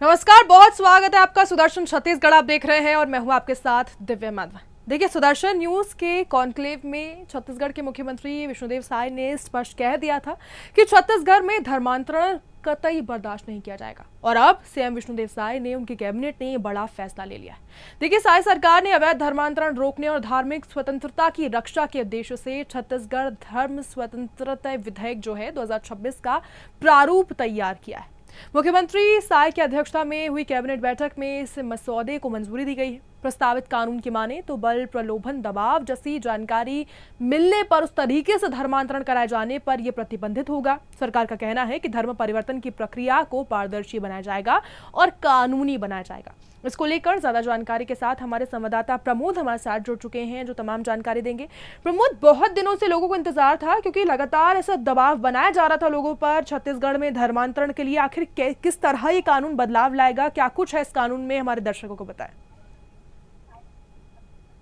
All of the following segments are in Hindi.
नमस्कार, बहुत स्वागत है आपका सुदर्शन छत्तीसगढ़ आप देख रहे हैं और मैं हूं आपके साथ दिव्या माधव। देखिए, सुदर्शन न्यूज के कॉन्क्लेव में छत्तीसगढ़ के मुख्यमंत्री विष्णुदेव साय ने स्पष्ट कह दिया था कि छत्तीसगढ़ में धर्मांतरण कतई बर्दाश्त नहीं किया जाएगा और अब सीएम विष्णुदेव साय ने उनकी कैबिनेट ने बड़ा फैसला ले लिया है। देखिए, साय सरकार ने अवैध धर्मांतरण रोकने और धार्मिक स्वतंत्रता की रक्षा के उद्देश्य से छत्तीसगढ़ धर्म स्वतंत्रता विधेयक जो है 2026 का प्रारूप तैयार किया है। मुख्यमंत्री साय की अध्यक्षता में हुई कैबिनेट बैठक में इस मसौदे को मंजूरी दी गई है। प्रस्तावित कानून की माने तो बल, प्रलोभन, दबाव जैसी जानकारी मिलने पर उस तरीके से धर्मांतरण कराए जाने पर यह प्रतिबंधित होगा। सरकार का कहना है कि धर्म परिवर्तन की प्रक्रिया को पारदर्शी बनाया जाएगा और कानूनी बनाया जाएगा। इसको लेकर ज्यादा जानकारी के साथ हमारे संवाददाता प्रमोद हमारे साथ जुड़ चुके हैं, जो तमाम जानकारी देंगे। प्रमोद, बहुत दिनों से लोगों को इंतजार था क्योंकि लगातार ऐसा दबाव बनाया जा रहा था लोगों पर छत्तीसगढ़ में धर्मांतरण के लिए। आखिर किस तरह ये कानून बदलाव लाएगा, क्या कुछ है इस कानून में, हमारे दर्शकों को बताएं।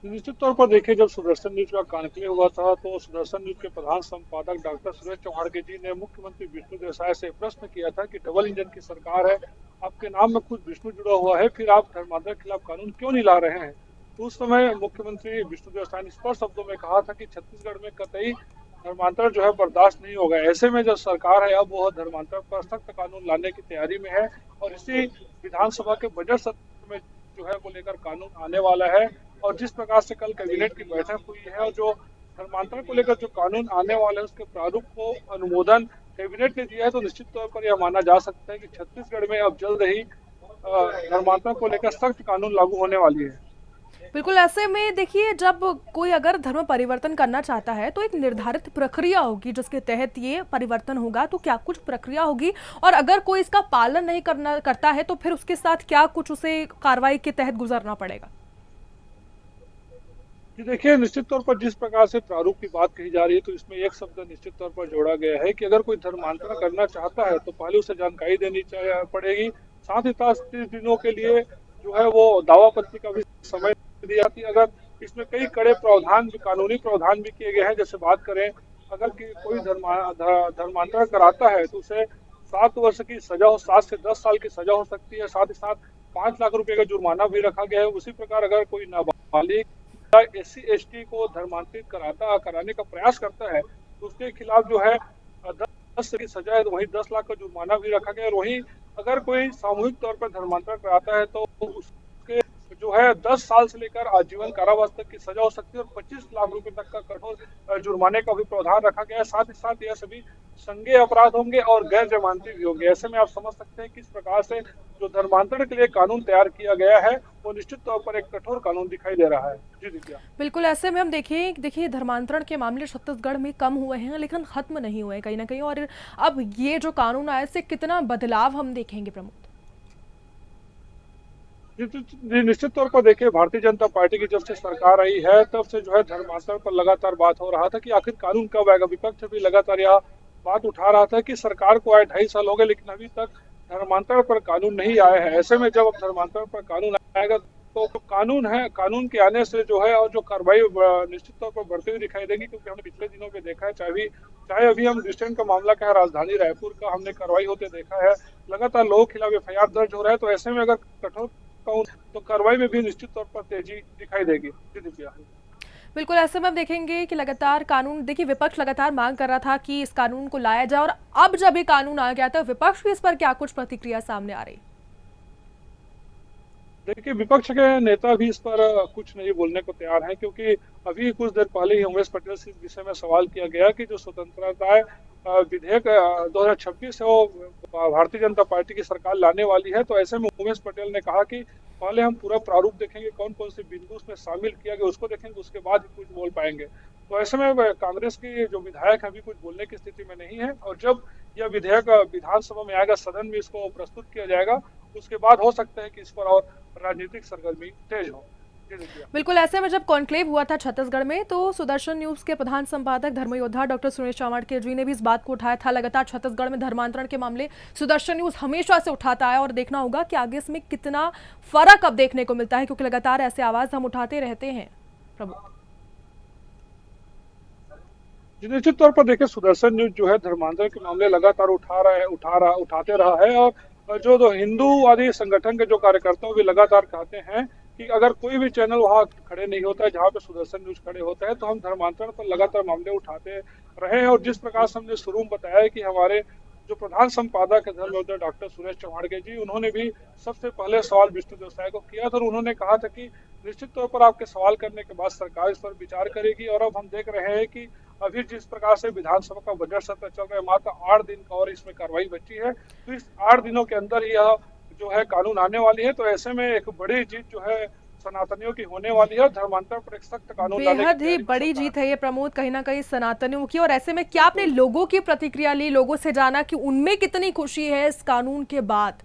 निश्चित तौर पर देखिए, जब सुदर्शन न्यूज का कॉन्क्लेव हुआ था तो सुदर्शन न्यूज के प्रधान संपादक डॉक्टर सुरेश चौहाड़के जी ने मुख्यमंत्री विष्णुदेव साय से प्रश्न किया था कि डबल इंजन की सरकार है, आपके नाम में खुद विष्णु जुड़ा हुआ है, फिर आप धर्मांतरण के खिलाफ कानून क्यों नहीं ला रहे हैं। तो उस समय मुख्यमंत्री विष्णुदेव साय ने स्पष्ट शब्दों में कहा था कि छत्तीसगढ़ में कतई धर्मांतरण जो है बर्दाश्त नहीं होगा। ऐसे में जो सरकार है अब वो धर्मांतरण पर सख्त कानून लाने की तैयारी में है और इसी विधानसभा के बजट सत्र में जो है वो लेकर कानून आने वाला है। और जिस प्रकार से कल कैबिनेट की बैठक हुई है और जो धर्मांतरण को लेकर जो कानून आने वाले हैं उसके प्रारूप को अनुमोदन कैबिनेट ने दिया है, तो निश्चित तौर पर यह माना जा सकता है कि छत्तीसगढ़ में अब जल्द ही धर्मांतरण को लेकर सख्त कानून लागू होने वाली है। बिल्कुल, ऐसे में देखिए, जब कोई अगर धर्म परिवर्तन करना चाहता है तो एक निर्धारित प्रक्रिया होगी जिसके तहत ये परिवर्तन होगा। तो क्या कुछ प्रक्रिया होगी और अगर कोई इसका पालन नहीं करता है तो फिर उसके साथ क्या कुछ उसे कार्रवाई के तहत गुजरना पड़ेगा? जी देखिए, निश्चित तौर पर जिस प्रकार से प्रारूप की बात कही जा रही है तो इसमें एक शब्द निश्चित तौर पर जोड़ा गया है कि अगर कोई धर्मांतरण करना चाहता है तो पहले उसे जानकारी देनी पड़ेगी। साथ ही साथ 30 दिनों के लिए जो है वो दावापत्ती का भी समय दी जाती है। अगर इसमें कई कड़े प्रावधान भी, कानूनी प्रावधान भी किए गए हैं। जैसे बात करें, अगर कोई धर्मांतरण कराता है तो उसे 7 वर्ष की सजा हो, 7 से 10 साल की सजा हो सकती है। साथ ही साथ 5 लाख रुपए का जुर्माना भी रखा गया है। उसी प्रकार अगर कोई नाबालिग SC ST को धर्मांतरित कराने का प्रयास करता है तो उसके खिलाफ जो है 10 की सजा है, तो वहीं 10 लाख का जुर्माना भी रखा गया है। और वहीं अगर कोई सामूहिक तौर पर धर्मांतरण कराता है तो उसके जो है 10 साल से लेकर आजीवन कारावास तक की सजा हो सकती है और 25 लाख रुपए तक का कठोर जुर्माने का भी प्रावधान रखा गया है। साथ ही साथ यह सभी संज्ञेय अपराध होंगे और गैर जमानती भी होंगे। ऐसे में आप समझ सकते हैं किस प्रकार से जो धर्मांतरण के लिए कानून तैयार किया गया है वो निश्चित तौर पर एक कठोर कानून दिखाई दे रहा है। जी दिव्या। बिल्कुल, ऐसे में हम देखिए धर्मांतरण के मामले छत्तीसगढ़ में कम हुए हैं लेकिन खत्म नहीं हुए कहीं ना कहीं, और अब ये जो कानून आया इससे कितना बदलाव हम देखेंगे प्रमोद? जी निश्चित तौर पर देखिए, भारतीय जनता पार्टी की जब से सरकार आई है तब से जो है धर्मांतरण पर लगातार बात हो रहा था कि आखिर कानून कब आएगा। विपक्ष भी लगातार यह बात उठा रहा था कि सरकार को आए 2.5 साल हो गए लेकिन अभी तक धर्मांतरण पर कानून नहीं आया है। ऐसे में जब अब धर्मांतरण पर कानून आएगा तो जो कानून है, कानून के आने से जो है और जो कार्रवाई निश्चित तौर पर बढ़ती हुई दिखाई देगी। क्योंकि हमने पिछले दिनों में देखा है, चाहे अभी हम डिस्टेंट का मामला क्या है, राजधानी रायपुर का हमने कार्रवाई होते देखा है, लगातार लोगों के खिलाफ FIR दर्ज हो रहा है। तो ऐसे में अगर कठोर तो कार्रवाई में भी निश्चित तौर पर तेजी दिखाई देगी। बिल्कुल, ऐसे में हम देखेंगे कि लगातार कानून, देखिए विपक्ष लगातार मांग कर रहा था कि इस कानून को लाया जाए और अब जब ये कानून आ गया तो विपक्ष की इस पर क्या कुछ प्रतिक्रिया सामने आ रही? देखिए, विपक्ष के नेता भी इस पर कुछ नहीं बोलने को तैयार हैं क्योंकि अभी कुछ देर पहले ही उमेश पटेल से इस विषय में सवाल किया गया कि जो स्वतंत्रता विधेयक 2026 है वो भारतीय जनता पार्टी की सरकार लाने वाली है। तो ऐसे में उमेश पटेल ने कहा कि पहले हम पूरा प्रारूप देखेंगे, कौन कौन से बिंदु उसमें शामिल किया गया उसको देखेंगे, उसके बाद ही कुछ बोल पाएंगे। तो ऐसे में कांग्रेस की जो विधायक है अभी कुछ बोलने की स्थिति में नहीं है और जब यह विधेयक विधानसभा में आएगा, सदन में इसको प्रस्तुत किया जाएगा, उसके बाद हो सकता है कि इस पर और राजनीतिक सरगर्मी तेज हो। बिल्कुल, ऐसे में जब कॉन्क्लेव हुआ था छत्तीसगढ़ में तो सुदर्शन न्यूज के प्रधान संपादक धर्मयोद्धा डॉक्टर सुरेश चौहाड़के जी ने भी इस बात को उठाया था। लगातार छत्तीसगढ़ में धर्मांतरण के मामले सुदर्शन न्यूज हमेशा से उठाता है और देखना होगा कि आगे इसमें कितना फर्क अब देखने को मिलता है, क्योंकि लगातार ऐसे आवाज हम उठाते रहते हैं। प्रभु जी निश्चित तौर पर देखिए, सुदर्शन न्यूज जो है धर्मांतरण के मामले लगातार उठाते रहा है और जो हिंदूवादी संगठन के जो कार्यकर्ता भी लगातार कहते हैं कि अगर कोई भी चैनल वहाँ खड़े नहीं होता है जहाँ पे सुदर्शन न्यूज खड़े होता है तो हम धर्मांतरण पर लगातार मामले उठाते रहे हैं। और जिस प्रकार से हमने शुरू में बताया है कि हमारे जो प्रधान संपादक है धर्मयोद्धा डॉक्टर सुरेश चौहाड़के जी, उन्होंने भी सबसे पहले सवाल विष्णुदेव साय को किया था और उन्होंने कहा था कि निश्चित तौर पर आपके सवाल करने के बाद सरकार इस पर विचार करेगी। और अब हम देख रहे हैं कि अभी जिस प्रकार से विधानसभा का बजट सत्र चल रहा है, मात्र 8 दिन का और इसमें कार्रवाई बची है, तो इस 8 दिनों के अंदर यह जो है कानून आने वाली है। तो ऐसे में एक बड़ी जीत जो है सनातनियों की होने वाली है और धर्मांतरण पर एक सख्त कानून लाने बेहद की ही तैयारी में बड़ी सरकार जीत है ये प्रमोद, कहीं ना कहीं सनातनियों की। और ऐसे में क्या आपने लोगों की प्रतिक्रिया ली, लोगों से जाना कि उनमें कितनी खुशी है इस कानून के बाद?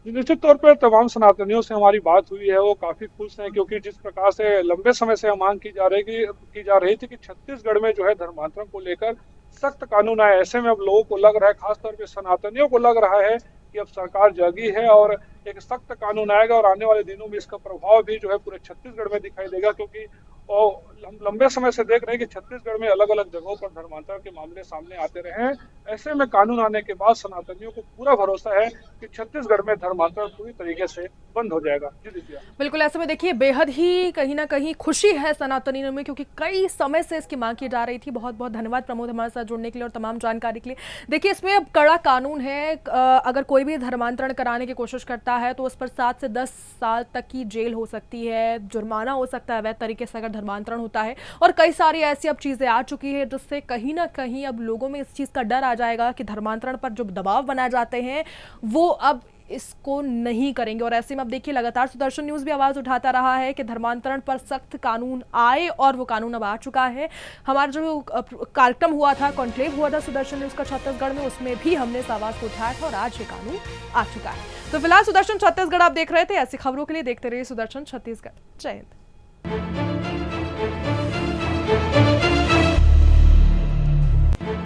निश्चित तौर पर तमाम सनातनियों से हमारी बात हुई है, वो काफी खुश हैं, क्योंकि जिस प्रकार से लंबे समय से मांग की जा रही थी कि छत्तीसगढ़ में जो है धर्मांतरण को लेकर सख्त कानून आए। ऐसे में अब लोगों को लग रहा है, खासतौर पे सनातनियों को लग रहा है कि अब सरकार जागी है और एक सख्त कानून आएगा और आने वाले दिनों में इसका प्रभाव भी जो है पूरे छत्तीसगढ़ में दिखाई देगा। क्योंकि और हम लंबे समय से देख रहे हैं कि छत्तीसगढ़ में अलग अलग जगहों पर धर्मांतरण के मामले सामने आते रहे हैं। ऐसे में कानून आने के बाद सनातनियों को पूरा भरोसा है कि छत्तीसगढ़ में धर्मांतरण पूरी तरीके से बंद हो जाएगा। जी दीजिए। बिल्कुल, ऐसे में देखिए बेहद ही कहीं ना कहीं खुशी है सनातनियों में, क्योंकि कई समय से इसकी मांग की जा रही थी। बहुत बहुत धन्यवाद प्रमोद हमारे साथ जुड़ने के लिए और तमाम जानकारी के लिए। देखिए इसमें अब कड़ा कानून है, अगर कोई भी धर्मांतरण कराने की कोशिश करता है तो उस पर 7 से 10 साल तक की जेल हो सकती है, जुर्माना हो सकता है अवैध तरीके से अगर धर्मांतरण होता है। और कई सारी ऐसी अब चीज़ें आ चुकी है जिससे कहीं ना कहीं अब लोगों में इस चीज़ का डर आ जाएगा कि धर्मांतरण पर जो दबाव बनाए जाते हैं वो अब इसको नहीं करेंगे। और ऐसे में अब देखिए लगातार सुदर्शन न्यूज़ भी आवाज़ उठाता रहा है कि धर्मांतरण पर सख्त कानून आए, और वो कानून अब आ चुका है। हमारा जो कार्यक्रम हुआ था, कॉन्क्लेव हुआ था सुदर्शन न्यूज़ का छत्तीसगढ़ में, उसमें भी हमने इस आवाज़ को उठाया था और आज ये कानून आ चुका है। तो फिलहाल सुदर्शन छत्तीसगढ़ आप देख रहे थे। ऐसी खबरों के लिए देखते रहिए सुदर्शन छत्तीसगढ़। जय हिंद।